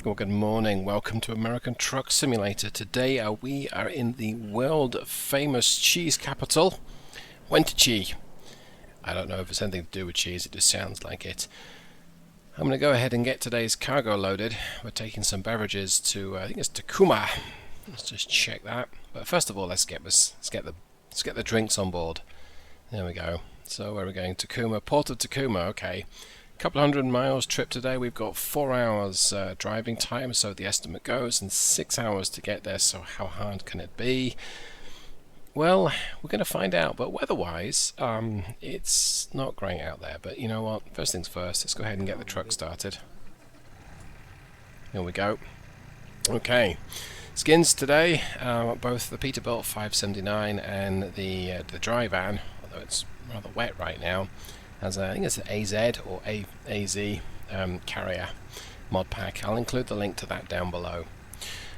Well, good morning. Welcome to American Truck Simulator. Today we are in the world famous cheese capital, Wenatchee. I don't know if it's anything to do with cheese, it just sounds like it. I'm going to go ahead and get today's cargo loaded. We're taking some beverages to, I think it's Tacoma. Let's just check that. But first of all, let's get the drinks on board. There we go. So where are we going? Tacoma, Port of Tacoma. Okay. Couple 100 miles trip today. We've got 4 hours driving time, so the estimate goes, and 6 hours to get there. So how hard can it be? Well, we're going to find out. But weather-wise, it's not great out there. But you know what? First things first. Let's go ahead and get the truck started. Here we go. Okay. Skins today. Both the Peterbilt 579 and the dry van, although it's rather wet right now. I think it's an AZ or AZ carrier mod pack. I'll include the link to that down below.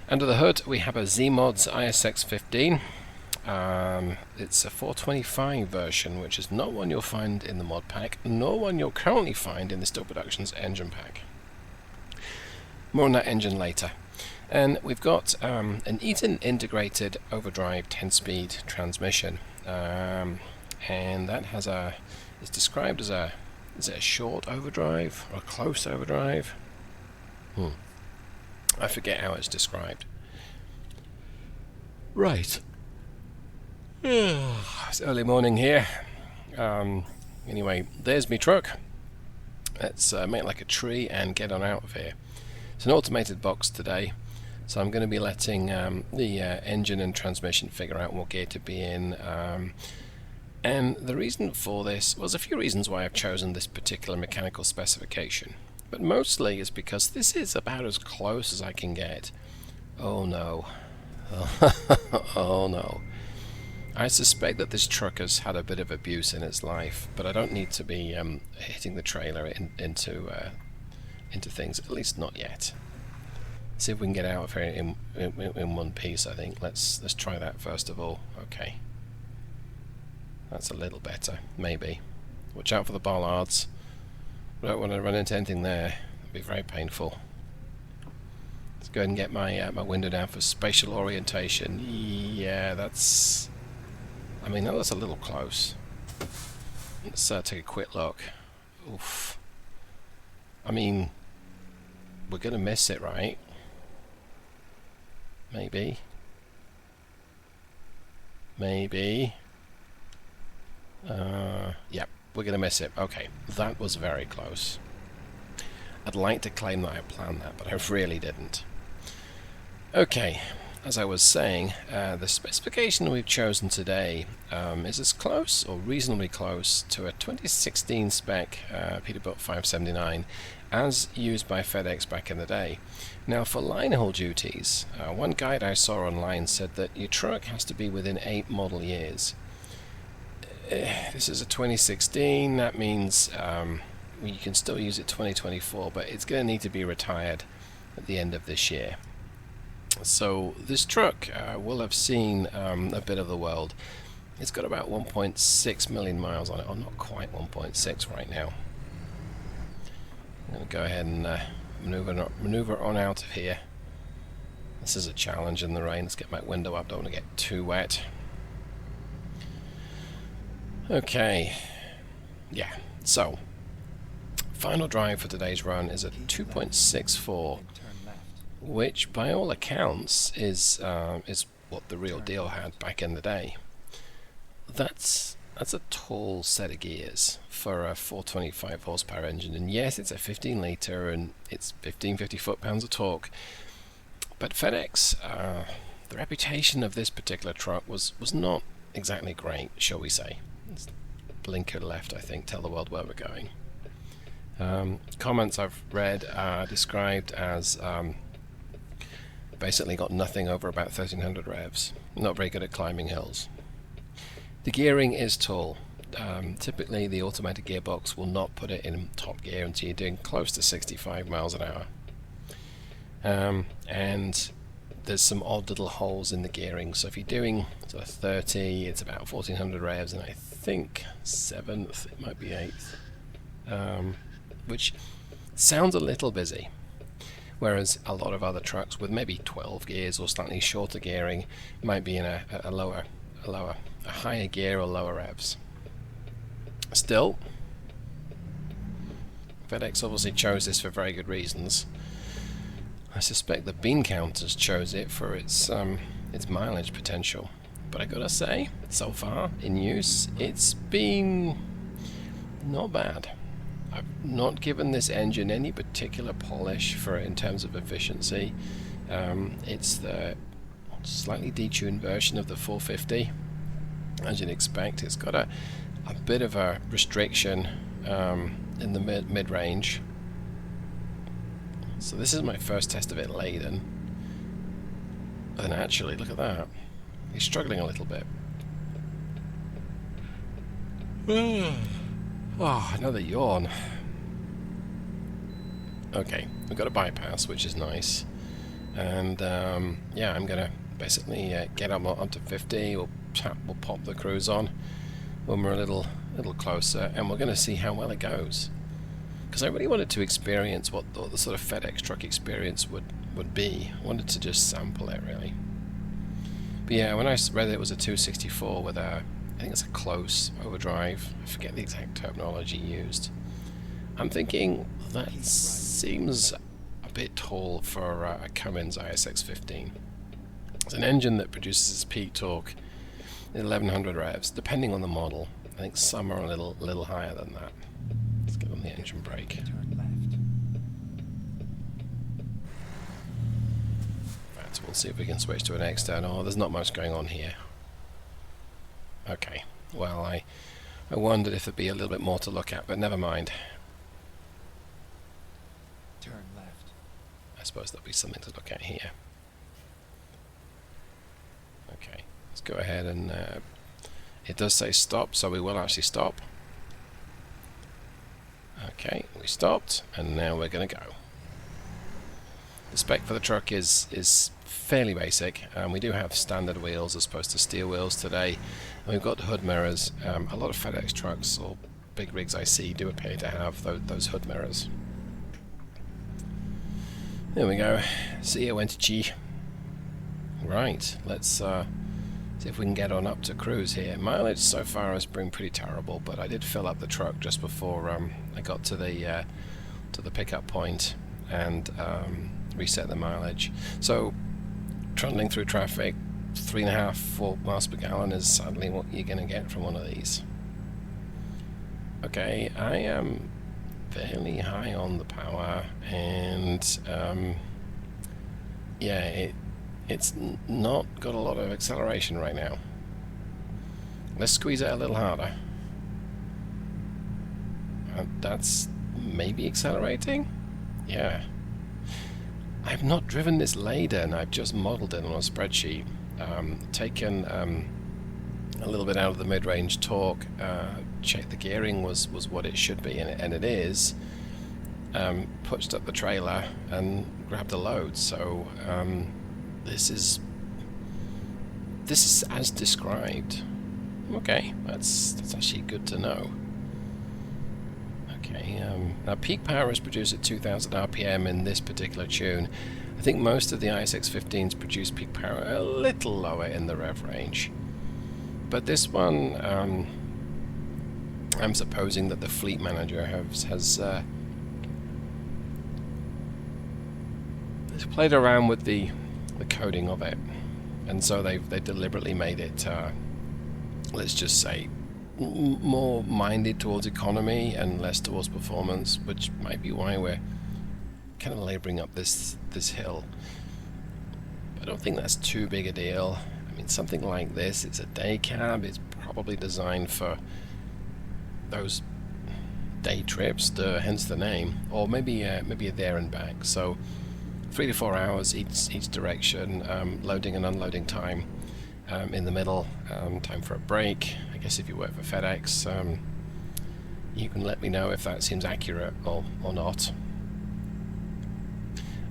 Under the hood we have a Cummins ISX15. It's a 425 version, which is not one you'll find in the mod pack, nor one you'll currently find in the Steel Productions engine pack. More on that engine later. And we've got an Eaton integrated overdrive 10-speed transmission, and that has it's described as is it a short overdrive or a close overdrive? I forget how it's described. Right. It's early morning here. Anyway, there's me truck. Let's make like a tree and get on out of here. It's an automated box today, so I'm going to be letting the engine and transmission figure out what gear to be in. And the reason for this was a few reasons why I've chosen this particular mechanical specification. But mostly is because this is about as close as I can get. Oh no. Oh no. I suspect that this truck has had a bit of abuse in its life, but I don't need to be hitting the trailer into things, at least not yet. See if we can get out of here in one piece, I think. Let's try that first of all. Okay. That's a little better, maybe. Watch out for the bollards. We don't want to run into anything there. It'd be very painful. Let's go ahead and get my window down for spatial orientation. Yeah, that's... I mean, that was a little close. Let's take a quick look. Oof. I mean, we're going to miss it, right? Maybe. Maybe. Yep, we're going to miss it. Okay, that was very close. I'd like to claim that I planned that, but I really didn't. Okay, as I was saying, the specification we've chosen today is as close, or reasonably close, to a 2016 spec Peterbilt 579 as used by FedEx back in the day. Now, for linehaul duties, one guide I saw online said that your truck has to be within 8 model years. This is a 2016, that means you can still use it 2024, but it's going to need to be retired at the end of this year. So this truck will have seen a bit of the world. It's got about 1.6 million miles on it, or not quite 1.6 right now. I'm going to go ahead and maneuver on out of here. This is a challenge in the rain. Let's get my window up, don't want to get too wet. Okay, yeah, so final drive for today's run is a 2.64, which by all accounts is what the real deal had back in the day. That's a tall set of gears for a 425 horsepower engine, and yes, it's a 15 litre and it's 1550 foot-pounds of torque, but FedEx, the reputation of this particular truck was not exactly great, shall we say. Blinker left, I think, tell the world where we're going. Comments I've read are described as basically got nothing over about 1300 revs. Not very good at climbing hills. The gearing is tall. Typically the automatic gearbox will not put it in top gear until you're doing close to 65 miles an hour. And there's some odd little holes in the gearing, so if you're doing sort of 30, it's about 1400 revs, and I think 7th, it might be 8th, which sounds a little busy. whereas a lot of other trucks with maybe 12 gears or slightly shorter gearing might be in a higher gear or lower revs. Still, FedEx obviously chose this for very good reasons. I suspect the bean counters chose it for its mileage potential. But I gotta say, so far in use, it's been not bad. I've not given this engine any particular polish for it in terms of efficiency. It's the slightly detuned version of the 450. As you'd expect, it's got a bit of a restriction in the mid-range. So this is my first test of it laden. And actually, look at that. He's struggling a little bit. Oh, another yawn. Okay, we've got a bypass, which is nice. And yeah, I'm gonna basically get up to 50. We'll pop the cruise on when we're a little closer, and we're gonna see how well it goes. Because I really wanted to experience what the sort of FedEx truck experience would be. I wanted to just sample it, really. But yeah, when I read it was a 264 with I think it's a close overdrive. I forget the exact terminology used. I'm thinking that seems a bit tall for a Cummins ISX15. It's an engine that produces its peak torque at 1100 revs, depending on the model. I think some are a little higher than that. Let's get on the engine brake. Right, so we'll see if we can switch to an external. Oh, there's not much going on here. Okay, well, I wondered if there'd be a little bit more to look at, but never mind. Turn left. I suppose there'll be something to look at here. Okay, let's go ahead and it does say stop, so we will actually stop. Okay, we stopped, and now we're going to go. The spec for the truck is fairly basic. We do have standard wheels as opposed to steel wheels today, and we've got hood mirrors. A lot of FedEx trucks or big rigs I see do appear to have those hood mirrors. There we go. See you, Wentichi. Right, let's see if we can get on up to cruise here. Mileage so far has been pretty terrible, but I did fill up the truck just before I got to the pickup point and reset the mileage. So trundling through traffic, 3.5, 4 miles per gallon is sadly what you're going to get from one of these. Okay, I am fairly high on the power, and yeah, it's not got a lot of acceleration right now. Let's squeeze it a little harder. That's maybe accelerating? Yeah. I've not driven this laden, I've just modeled it on a spreadsheet. Taken a little bit out of the mid-range torque, checked the gearing was what it should be, and it is. Pushed up the trailer and grabbed a load, so this is as described. Okay, that's actually good to know. Okay, now peak power is produced at 2000 RPM in this particular tune. I think most of the ISX15s produce peak power a little lower in the rev range, but this one, I'm supposing that the fleet manager has played around with the coding of it, and so they deliberately made it, let's just say, more minded towards economy and less towards performance, which might be why we're kind of labouring up this hill. I don't think that's too big a deal. I mean, something like this, it's a day cab, it's probably designed for those day trips, hence the name, or maybe a there and back. So 3 to 4 hours each direction, loading and unloading time. In the middle, time for a break. I guess if you work for FedEx, you can let me know if that seems accurate or not.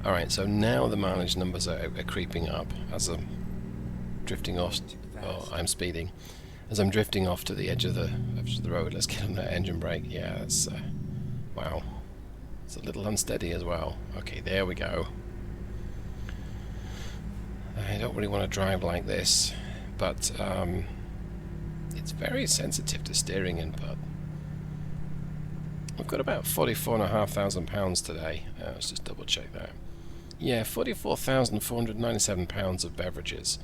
Alright, so now the mileage numbers are creeping up as I'm drifting off. Oh, I'm speeding. As I'm drifting off to the edge of the road. Let's get on that engine brake. Yeah, that's wow. It's a little unsteady as well. Okay, there we go. I don't really want to drive like this, but it's very sensitive to steering input. We've got about 44,500 pounds today. Let's just double check that. Yeah, 44,497 pounds of beverages.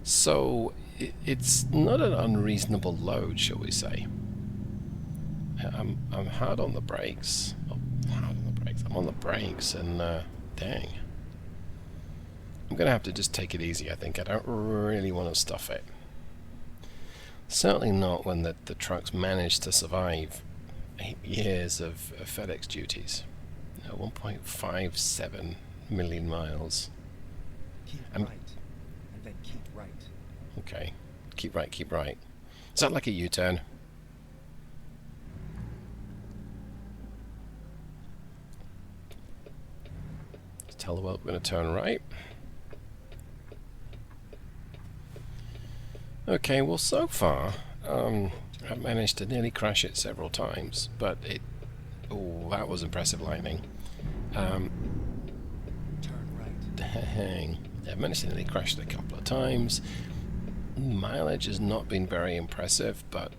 So it's not an unreasonable load, shall we say. I'm hard on the brakes. Oh, hard on the brakes. I'm on the brakes, and dang. I'm going to have to just take it easy, I think. I don't really want to stuff it. Certainly not when the truck's managed to survive 8 years of FedEx duties. 1.57 million miles. Keep right, and then keep right. Okay. Keep right, keep right. Is that like a U-turn? Let's tell the world we're going to turn right. Okay, well, so far, I've managed to nearly crash it several times, but it... Oh, that was impressive lightning. Turn right. Dang. I've managed to nearly crash it a couple of times. Mileage has not been very impressive, but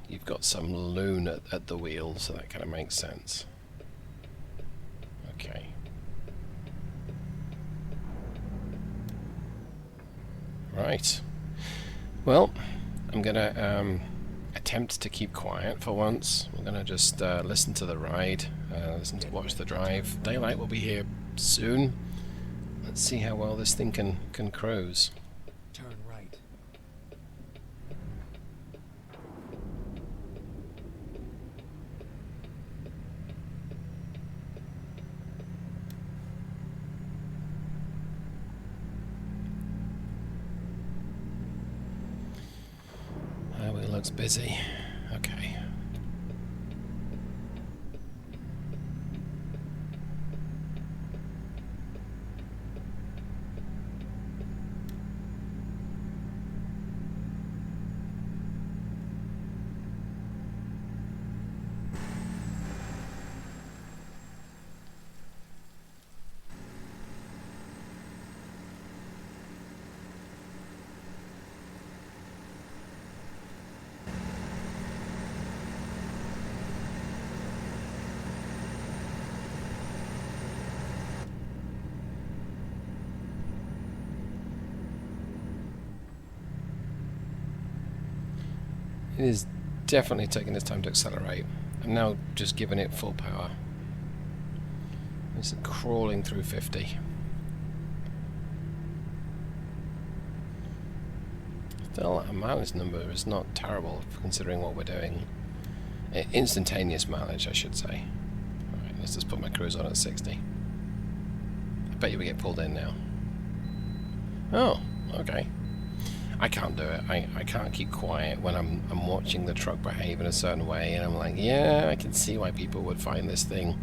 you've got some loon at the wheel, so that kind of makes sense. Okay. Right. Well, I'm going to attempt to keep quiet for once. We're going to just listen to the ride, watch the drive. Daylight will be here soon. Let's see how well this thing can cruise. Turn right. It looks busy. Okay. It is definitely taking its time to accelerate. I'm now just giving it full power. It's crawling through 50. Still, a mileage number is not terrible considering what we're doing. Instantaneous mileage, I should say. Alright, let's just put my cruise on at 60. I bet you we get pulled in now. Oh, okay. I can't do it. I can't keep quiet when I'm watching the truck behave in a certain way, and I'm like, yeah, I can see why people would find this thing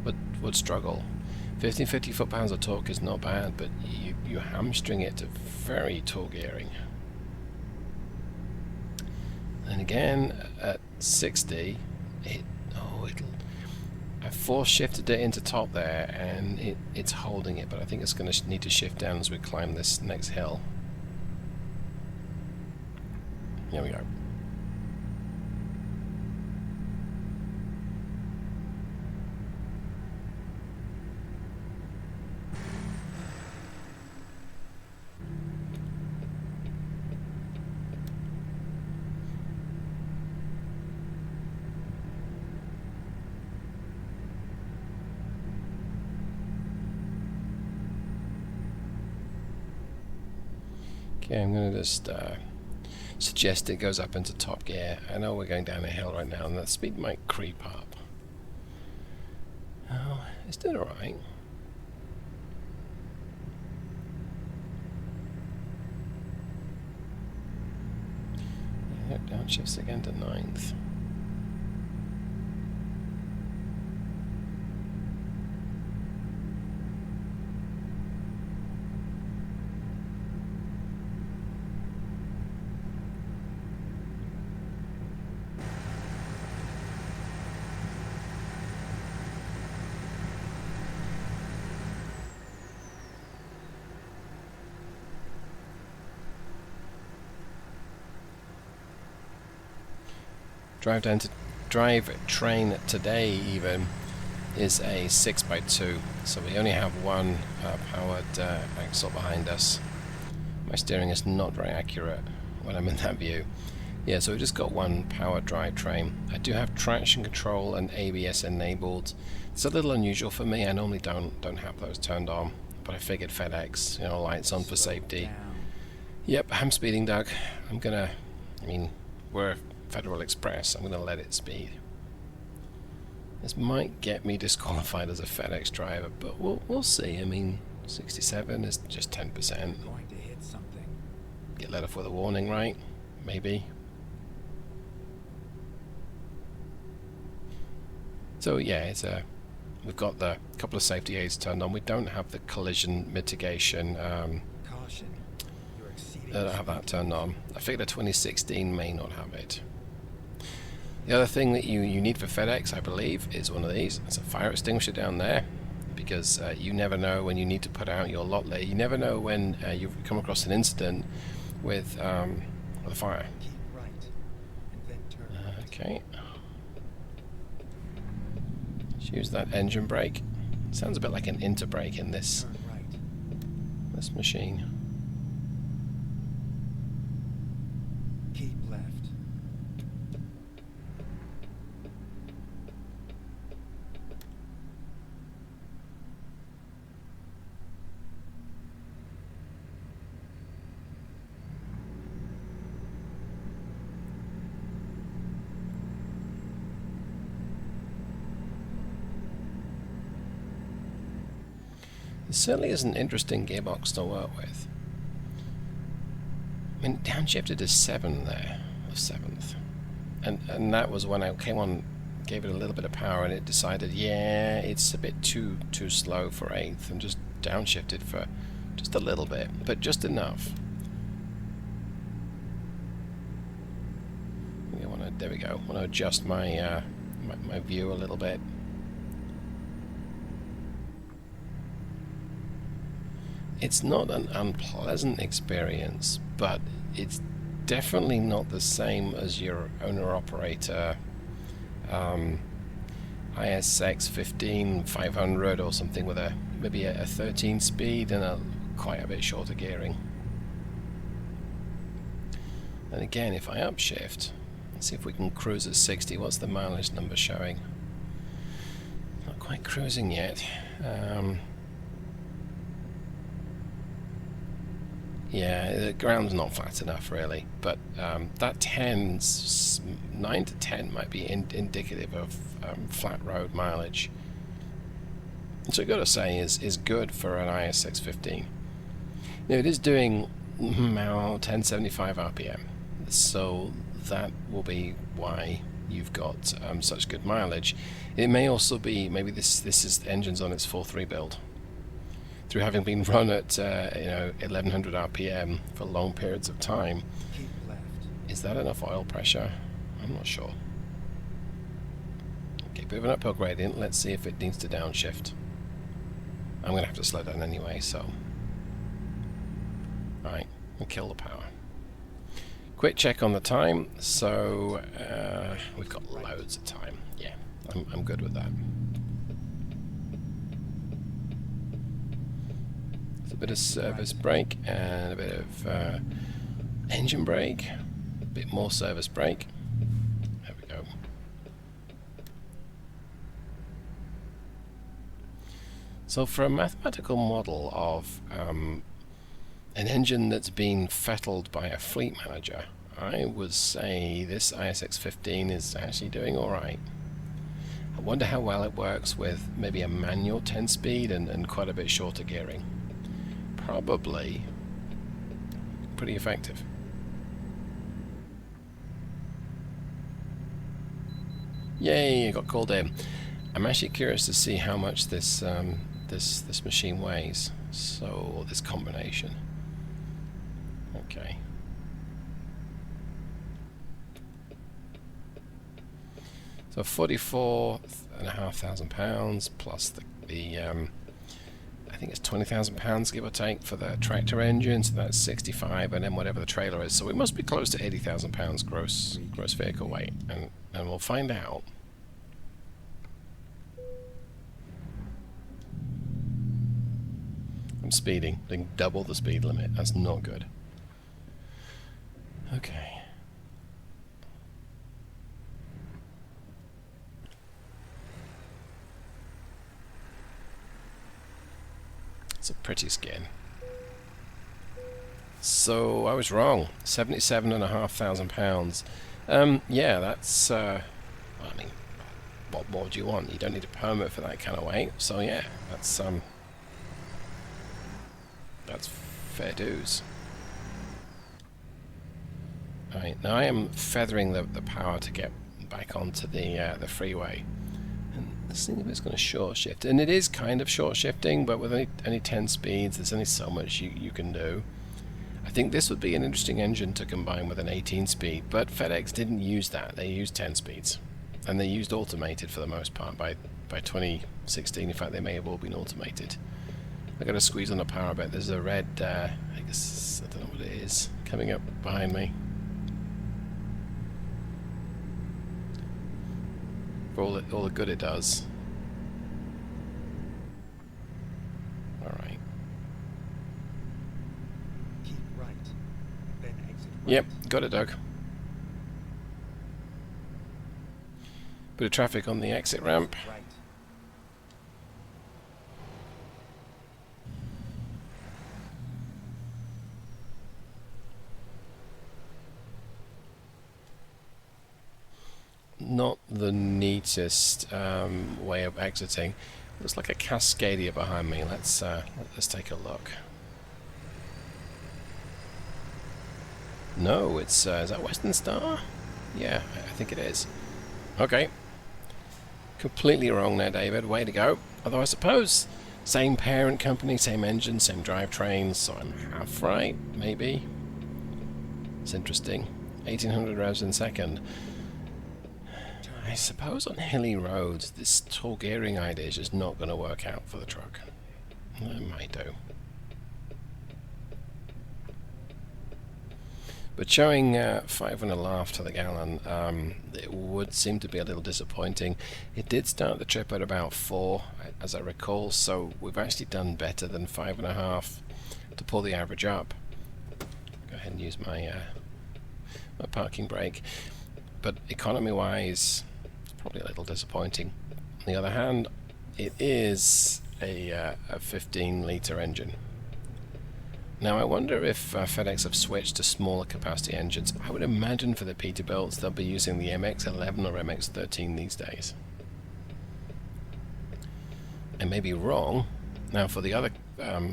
would struggle. 1550 foot-pounds of torque is not bad, but you hamstring it to very tall gearing. And again, at 60, I force shifted it into top there, and it's holding it, but I think it's going to need to shift down as we climb this next hill. Here we go. Okay, I'm going to just suggest it goes up into top gear. I know we're going down a hill right now and the speed might creep up. Oh, it's doing alright. Yep, downshifts again to 9th. drive train today even is a 6x2, so we only have one powered axle behind us. My steering is not very accurate when I'm in that view. Yeah, so we've just got one powered drivetrain. I do have traction control and ABS enabled. It's a little unusual for me. I normally don't have those turned on, but I figured FedEx, you know, lights on for safety. Yep, I'm speeding, Doug. I mean, we're Federal Express. I'm gonna let it speed. This might get me disqualified as a FedEx driver, but we'll see. I mean, 67 is just 10%. Going to hit something. Get let off with a warning, right? Maybe. So yeah, we've got the couple of safety aids turned on. We don't have the collision mitigation. Caution. You're exceeding. I don't have that turned on. I figured a 2016 may not have it. The other thing that you need for FedEx, I believe, is one of these. It's a fire extinguisher down there, because you never know when you need to put out your lot lid. You never know when you come across an incident with a fire. Keep right, and then turn. Okay. Let's use that engine brake. Sounds a bit like an interbrake in this Turn right. machine. Keep left. It certainly is an interesting gearbox to work with. I mean, downshifted to 7 there, or 7th. And that was when I came on, gave it a little bit of power, and it decided, yeah, it's a bit too slow for 8th, and just downshifted for just a little bit, but just enough. There we go. I want to adjust my my view a little bit. It's not an unpleasant experience, but it's definitely not the same as your owner-operator ISX15 500 or something with maybe a 13 speed and quite a bit shorter gearing. And again, if I upshift, let's see if we can cruise at 60. What's the mileage number showing? Not quite cruising yet. Yeah, the ground's not flat enough really, but that 9 to 10 might be indicative of flat road mileage. Which I've got to say is good for an ISX15. Now it is doing 1075 RPM, so that will be why you've got such good mileage. It may also be maybe this is the engine's on its 4.3 build. Through having been run at 1100 RPM for long periods of time. Keep left. Is that enough oil pressure? I'm not sure. Okay, bit of an uphill gradient. Let's see if it needs to downshift. I'm going to have to slow down anyway, so. Alright, we'll kill the power. Quick check on the time. So, we've got loads of time. Yeah, I'm good with that. A bit of service brake and a bit of engine brake, a bit more service brake. There we go. So for a mathematical model of an engine that's been fettled by a fleet manager, I would say this ISX15 is actually doing alright. I wonder how well it works with maybe a manual 10 speed and quite a bit shorter gearing. Probably pretty effective. Yay, I got called in. I'm actually curious to see how much this this machine weighs. So this combination. Okay. So 44,500 pounds plus the I think it's £20,000 give or take for the tractor engine, so that's 65, and then whatever the trailer is. So we must be close to £80,000 gross vehicle weight, and we'll find out. I'm speeding, doing double the speed limit. That's not good. Okay. It's a pretty skin. So I was wrong. £77,500. Yeah, that's. I mean, what more do you want? You don't need a permit for that kind of weight. So yeah, that's fair dues. Right, now I am feathering the power to get back onto the freeway. And let's see if it's going to short shift. And it is kind of short shifting, but with only 10 speeds, there's only so much you can do. I think this would be an interesting engine to combine with an 18 speed, but FedEx didn't use that. They used 10 speeds. And they used automated for the most part by 2016. In fact, they may have all been automated. I've got to squeeze on the power a bit. There's a red, I guess, I don't know what it is, coming up behind me. For all the good it does. Alright. Keep right, then exit right. Yep, got it, Doug. Bit of traffic on the exit ramp. Right. Not the neatest way of exiting. Looks like a Cascadia behind me. Let's take a look. No, it's is that Western Star? Yeah, I think it is. Okay. Completely wrong there, David. Way to go. Although I suppose same parent company, same engine, same drivetrain, so I'm half right, maybe. It's interesting. 1800 revs in second. I suppose on hilly roads, this tall gearing idea is just not going to work out for the truck. It might do. But showing 5.5 to the gallon, it would seem to be a little disappointing. It did start the trip at about 4, as I recall, so we've actually done better than 5.5 to pull the average up. Go ahead and use my my parking brake. But economy-wise, it's probably a little disappointing. On the other hand, it is a 15-litre engine. Now I wonder if FedEx have switched to smaller capacity engines. I would imagine for the Peterbilts they'll be using the MX-11 or MX-13 these days. I may be wrong. Now for the other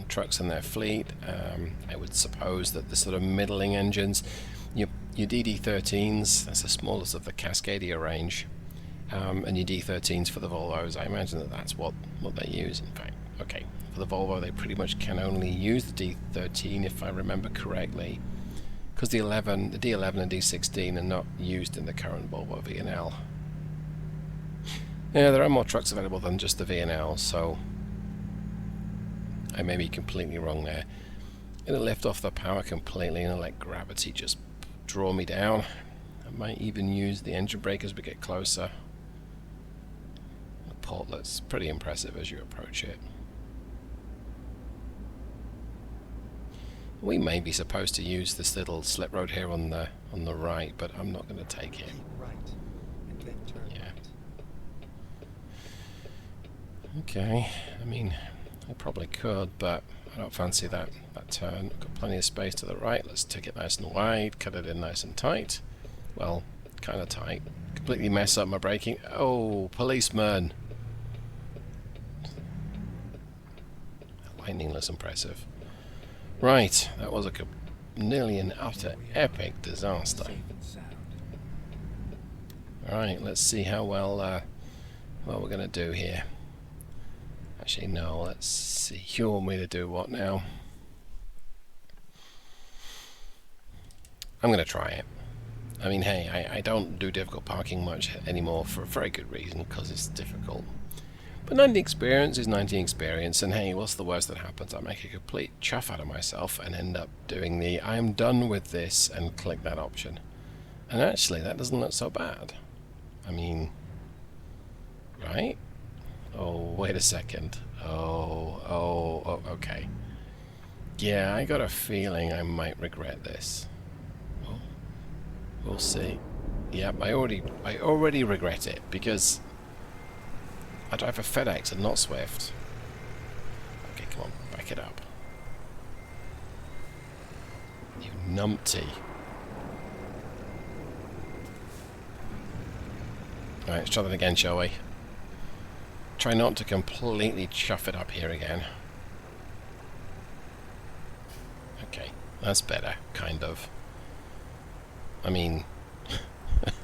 trucks in their fleet, I would suppose that the sort of middling engines, your DD13s, that's the smallest of the Cascadia range, and your D13s for the Volvos, I imagine that that's what they use. In fact, okay, for the Volvo they pretty much can only use the D13 if I remember correctly, because the D11 and D16 are not used in the current Volvo V&L. Yeah, there are more trucks available than just the V&L, so I may be completely wrong there. I'm going to lift off the power completely and let gravity just draw me down. I might even use the engine brake as we get closer. The portlet's pretty impressive as you approach it. We may be supposed to use this little slip road here on the right, but I'm not going to take it. Keep right, and then turn Yeah. right. Okay, I mean, I probably could, but I don't fancy that turn. Got plenty of space to the right. Let's take it nice and wide, cut it in nice and tight. Well, kind of tight. Completely mess up my braking. Oh, policeman! Lightningless impressive. Right, that was nearly an utter epic disaster. Safe and sound. Alright, let's see how well we're going to do here. Actually, no, let's see. You want me to do what now? I'm going to try it. I mean, hey, I don't do difficult parking much anymore for a very good reason, because it's difficult. But 90 experience is 90 experience, and hey, what's the worst that happens? I make a complete chuff out of myself and end up doing the I am done with this and click that option. And actually, that doesn't look so bad. I mean, right? Oh, wait a second. Oh, okay. Yeah, I got a feeling I might regret this. Well, we'll see. Yep, I already regret it, because I drive a FedEx and not Swift. Okay, come on, back it up. You numpty. Alright, let's try that again, shall we? Try not to completely chuff it up here again. Okay, that's better, kind of. I mean,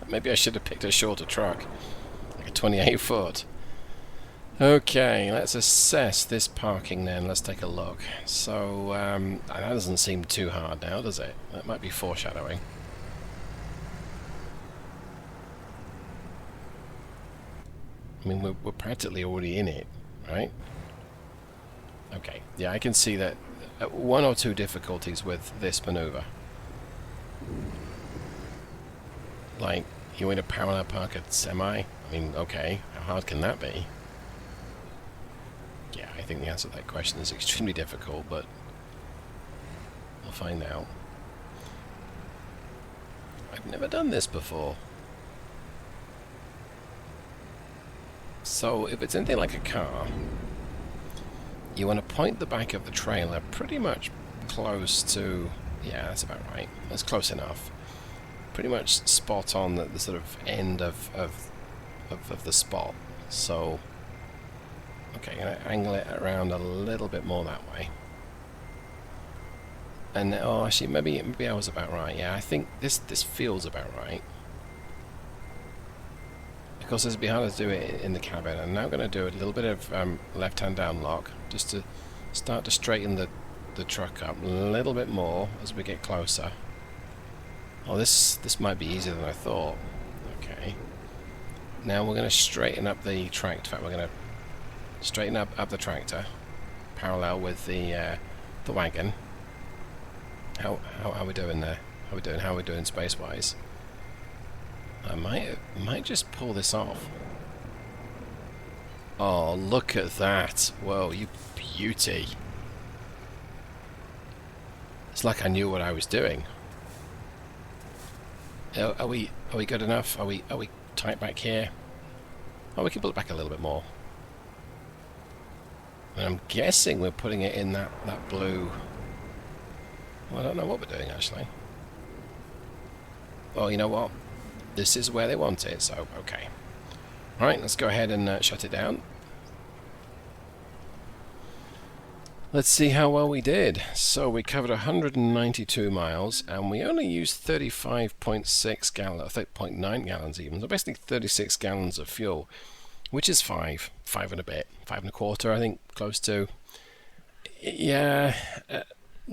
maybe I should have picked a shorter truck, like a 28 foot. Okay, let's assess this parking then. Let's take a look. So, that doesn't seem too hard now, does it? That might be foreshadowing. I mean, we're practically already in it, right? Okay, yeah, I can see that one or two difficulties with this maneuver. Like, you want to parallel park a semi? I mean, okay, how hard can that be? Yeah, I think the answer to that question is extremely difficult, but we'll find out. I've never done this before. So, if it's anything like a car, you want to point the back of the trailer pretty much close to... yeah, that's about right. That's close enough. Pretty much spot on the sort of end of the spot. So, okay, I'm going to angle it around a little bit more that way. And, oh, actually, maybe I was about right. Yeah, I think this feels about right. Of course, it'd be harder to do it in the cabin. I'm now going to do a little bit of left-hand down lock, just to start to straighten the truck up a little bit more as we get closer. Oh, this might be easier than I thought. Okay. Now we're going to straighten up the tractor. In fact, we're going to straighten up the tractor, parallel with the wagon. How are we doing there? How are we doing space-wise? I might just pull this off. Oh, look at that! Whoa, you beauty! It's like I knew what I was doing. Are we good enough? Are we tight back here? Oh, we can pull it back a little bit more. And I'm guessing we're putting it in that blue. Well, I don't know what we're doing actually. Well, you know what? This is where they want it, so okay. Alright, let's go ahead and shut it down. Let's see how well we did. So we covered 192 miles, and we only used 35.6 gallons, 30.9 gallons even, so basically 36 gallons of fuel, which is five and a bit, 5 and a quarter, I think, close to. Yeah,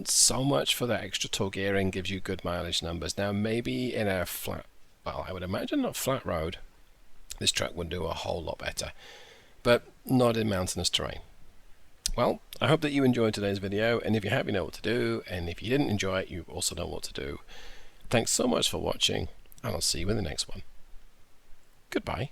so much for that extra tall gearing gives you good mileage numbers. Now, maybe in a flat, well, I would imagine a flat road, this truck would do a whole lot better, but not in mountainous terrain. Well, I hope that you enjoyed today's video, and if you have, you know what to do, and if you didn't enjoy it, you also know what to do. Thanks so much for watching, and I'll see you in the next one. Goodbye.